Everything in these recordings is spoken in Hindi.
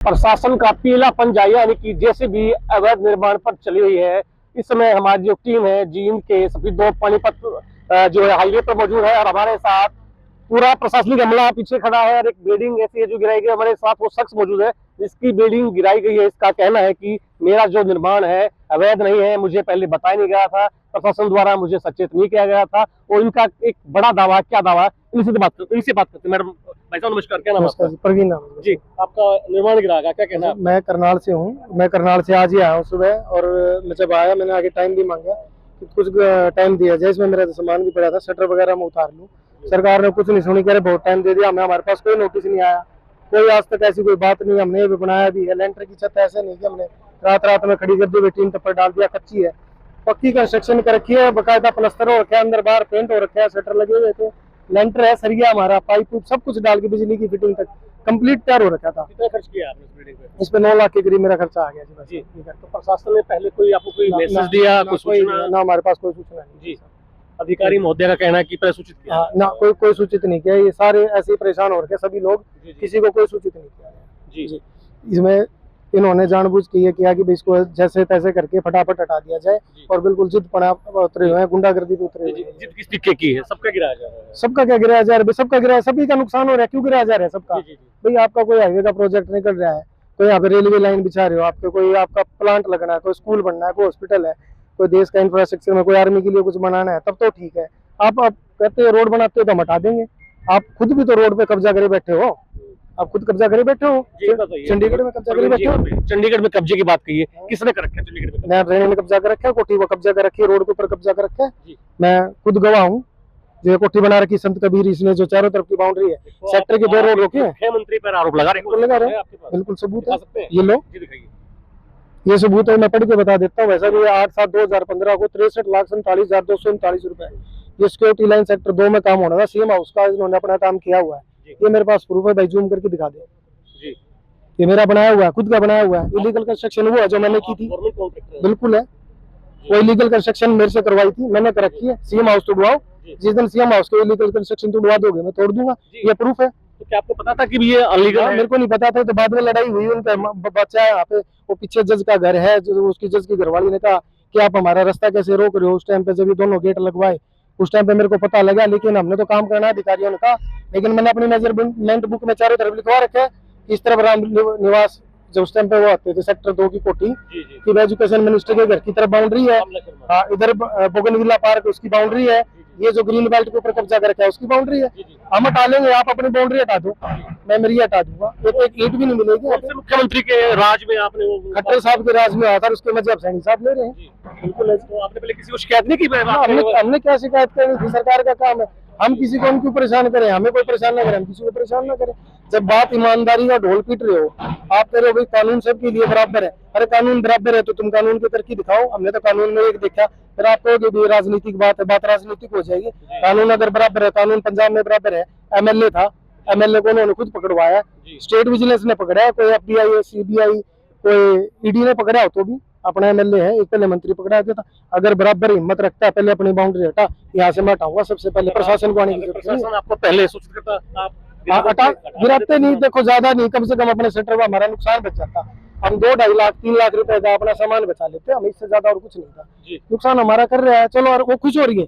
प्रशासन का पीलापन जारी, यानी कि जैसे भी अवैध निर्माण पर चली हुई है। इस समय हमारी जो टीम है जींद के सभी दो पानीपत जो है हाईवे पर मौजूद है और हमारे साथ पूरा प्रशासनिक अमला पीछे खड़ा है और एक बिल्डिंग ऐसी है जो गिराई गई। हमारे साथ वो शख्स मौजूद है जिसकी बिल्डिंग गिराई गई है। इसका कहना है कि मेरा जो निर्माण है अवैध नहीं है, मुझे पहले बताया नहीं गया था, प्रशासन द्वारा मुझे सचेत नहीं किया गया था। और इनका एक बड़ा दावा, क्या दावा, इनसे बात करते हैं। मैडम, भाई साहब नमस्कार, क्या नाम है आपका? प्रवीण नाम है जी। आपका निर्माण गिरा गया, क्या कहना है? मैं करनाल से हूँ। मैं करनाल से आज ही आया हूँ सुबह, और मैं जब आया मैंने आगे टाइम भी मांगा कि कुछ टाइम दिया जाए, इसमें मेरा सामान भी पड़ा था, शटर वगैरह मैं उतार लूँ। सरकार ने कुछ नहीं सुनी, कह रहे बहुत टाइम दे दिया हमें, हमारे पास कोई नोटिस नहीं आया, कोई आज तक ऐसी कोई बात नहीं। हमने भी बनाया भी है, लेंटर की छत ऐसे नहीं कि हमने रात में खड़ी कर दी, टीन टप्पर डाल दिया, कच्ची है, पक्की कंस्ट्रक्शन कर रखी है, बकायदा प्लस्तर हो रखा है, अंदर बाहर पेंट हो रखा है, शटर लगे हुए थे, लेंटर है, सरिया हमारा, पाइप सब कुछ डाल के बिजली की फिटिंग तक कंप्लीट तैयार हो रखा था। कितना खर्च किया आपने इस बिल्डिंग पे? इस पे 9 लाख के करीब मेरा खर्चा आ गया जी। तो प्रशासन ने पहले कोई आपको कोई मैसेज दिया, कुछ सूचना? ना हमारे पास कोई सूचना नहीं जी। अधिकारी महोदय का कहना है कि पहले सूचित किया ना, कोई सूचित नहीं किया। ये सारे ऐसे ही परेशान हो रखे सभी लोग, किसी को कोई सूचित नहीं किया जी। इसमें इन्होंने जानबूझ के ये किया कि इसको जैसे तैसे करके फटाफट हटा दिया जाए, और बिल्कुल जिद पड़ा उतरे हुए हैं, गुंडागर्दी पे उतरे हुए हैं। जिद किस तरीके की है? सबका गिराया जा रहा है? सबका क्या गिराया जा रहा है? सबका गिराया, सभी का नुकसान हो रहा है। क्यों गिराया जा रहा है सबका? भाई आपका कोई हाईवे का प्रोजेक्ट निकल रहा है, कोई यहाँ पे रेलवे लाइन बिछा रहे हो, आपके कोई आपका प्लांट लगना है, कोई स्कूल बनना है, कोई हॉस्पिटल है, कोई देश का इंफ्रास्ट्रक्चर में कोई आर्मी के लिए कुछ बनाना है, तब तो ठीक है। आप कहते हो रोड बनाते हो तो हम हटा देंगे। आप खुद भी तो रोड पे कब्जा करे बैठे हो, आप खुद कब्जा करे बैठे हो, चंडीगढ़ में कब्जा करे बैठे हो। चंडीगढ़ में कब्जे की बात की है, किसने कर रखा है चंडीगढ़ में? नया ट्रेन में कब्जा कर रखा है, कोठी को कब्जा कर रखी है, रोड के ऊपर कब्जा कर रखा है। मैं खुद गवाह हूँ। जो कोठी बना रखी संत कबीर, इसने जो चारों तरफ की बाउंड्री है, सेक्टर के 2 रोड रोके हैं। मुख्यमंत्री पर आरोप लगा रहे हैं, बिल्कुल सबूत है, ये लो, ये सबूत है, मैं पढ़ के बता देता हूँ। वैसा भी 8/7/2015 को 63,47,239 रुपए ये सिक्योरिटी लाइन सेक्टर 2 में काम होना था, सीएम हाउस का, इन्होंने अपना काम किया हुआ है। ये मेरे पास प्रूफ है भाई, जूम करके दिखा दे जी। ये मेरा बनाया हुआ है, खुद का बनाया हुआ है। इलीगल कंस्ट्रक्शन वो है जो मैंने की थी, बिल्कुल है। वो इलीगल कंस्ट्रक्शन मेरे से करवाई थी, मैंने कर रखी है। सीएम हाउस तोड़वाओ, जिस दिन सीएम हाउस के इलीगल कंस्ट्रक्शन तोड़वा दोगे मैं तोड़ दूंगा, ये प्रूफ है। तो क्या आपको पता था कि ये अनलीगल है? मेरे को नहीं पता था, तो बाद में लड़ाई हुई, उनका बच्चा है यहाँ पे, वो पीछे जज का घर है, जो उसकी जज की घरवाली ने कहा कि आप हमारा रास्ता कैसे रोक रहे हो। उस टाइम पे जब ये दोनों गेट लगवाए, उस टाइम पे मेरे को पता लगा, लेकिन हमने तो काम करना अधिकारियों ने कहा, लेकिन मैंने अपनी मेजरमेंट बुक में चारों तरफ लिखवा रखा है कि इस तरफ राम निवास, जो उस टाइम पे वो आते थे सेक्टर 2 की कोठी की, एजुकेशन मिनिस्टर के घर की तरफ बाउंड्री है, इधर बोगनविला पार्क उसकी बाउंड्री है, ये जो ग्रीन बेल्ट के ऊपर कब्जा कर रखा है उसकी बाउंड्री है। हम हटा लेंगे, आप अपनी बाउंड्री हटा दो, मैं मेरी हटा दूंगा, एक ईंट भी नहीं मिलेगी। मुख्यमंत्री के राज में आपने वो खट्टर साहब के राज में आया था, उसके मजहब सैनी साहब ले रहे हैं। बिल्कुल। तो आपने पहले किसी को शिकायत नहीं की? हमने क्या शिकायत करनी थी? सरकार का काम है, हम किसी को क्यों परेशान करें? हमें कोई परेशान ना करे, हम किसी को परेशान ना करें। जब बात ईमानदारी का ढोल पीट रहे हो, आप कह रहे हो भाई कानून सबके लिए बराबर है। अरे कानून बराबर है तो तुम कानून की तरक्की दिखाओ। हमने तो कानून में एक देखा, फिर आप कहोगे राजनीतिक बात है, बात राजनीतिक हो जाएगी। कानून अगर बराबर है, कानून पंजाब में बराबर है। एमएलए था, एमएलए को उन्होंने खुद पकड़वाया, स्टेट विजिलेंस ने पकड़ा है, कोई FBI CBI कोई ED ने पकड़ा हो तो भी अपना एमएलए है, एक पहले मंत्री पकड़ा दिया था। अगर बराबर हिम्मत रखता है, पहले अपनी बाउंड्री हटा, यहाँ से मैं हटाऊंगा सबसे पहले। प्रशासन को आने की जरूरत नहीं, आपको पहले सूचित करता, आप हटा गिराते नहीं। देखो ज्यादा नहीं, कम से कम अपने सेक्टर में हमारा नुकसान बच जाता। हम 2-2.5 लाख 3 लाख रुपए का अपना सामान बचा लेते, हम इससे ज्यादा और कुछ नहीं था। नुकसान हमारा कर रहा है, चलो, और वो खुश हो रही है,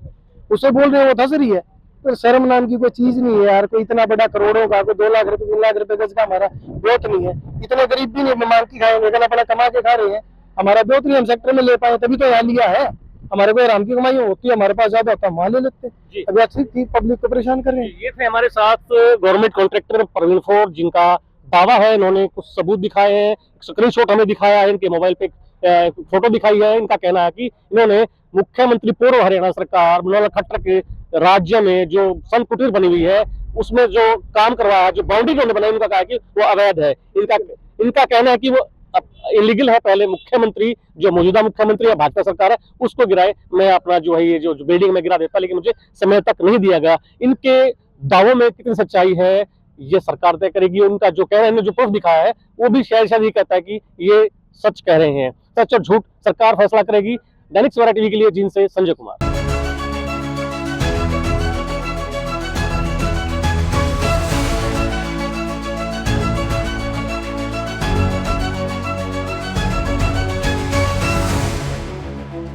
उसे बोल रहे हैं वो धस रही है। तो शर्म नाम की कोई चीज नहीं है यार। कोई इतना बड़ा करोड़ों का, कोई 2 लाख रुपए 3 लाख रुपए गज का हमारा बहुत नहीं है। इतने गरीब भी नहीं मांग की खाएंगे, लेकिन अपना कमा के खा रहे हैं। हमारा बहुत नहीं, हम सेक्टर में ले पाए तभी तो यहाँ लिया है। हमारे को आराम की कमाई होती है, हमारे पास ज्यादा होता है, वहाँ ले लेते हैं। अभी अच्छी थी, पब्लिक को परेशान कर रहे हैं। ये थे हमारे साथ गवर्नमेंट कॉन्ट्रैक्टर प्रवीण फोर्ट, जिनका दावा है, इन्होंने कुछ सबूत दिखाए हैं, स्क्रीनशॉट हमें दिखाया है, इनके मोबाइल पे फोटो दिखाई है। इनका कहना है कि इन्होंने मुख्यमंत्री पूर्व हरियाणा सरकार मनोहर खट्टर के राज्य में जो संत कुटीर बनी हुई है उसमें जो काम करवाया, जो बाउंड्री उन्होंने बनाई, उनका कहा है कि वो अवैध है। इनका कहना है कि वो इलीगल है। पहले मुख्यमंत्री, जो मौजूदा मुख्यमंत्री है, भाजपा सरकार है, उसको गिराए, मैं अपना जो है ये जो बिल्डिंग में गिरा देता, लेकिन मुझे समय तक नहीं दिया गया। इनके दावों में कितनी सच्चाई है ये सरकार तय करेगी। उनका जो कह रहे हैं, जो प्रूफ दिखाया है, वो भी शायद ही कहता है कि ये सच कह रहे हैं। सच और झूठ सरकार फैसला करेगी। दैनिक सवेरा टीवी के लिए जींद से संजय कुमार।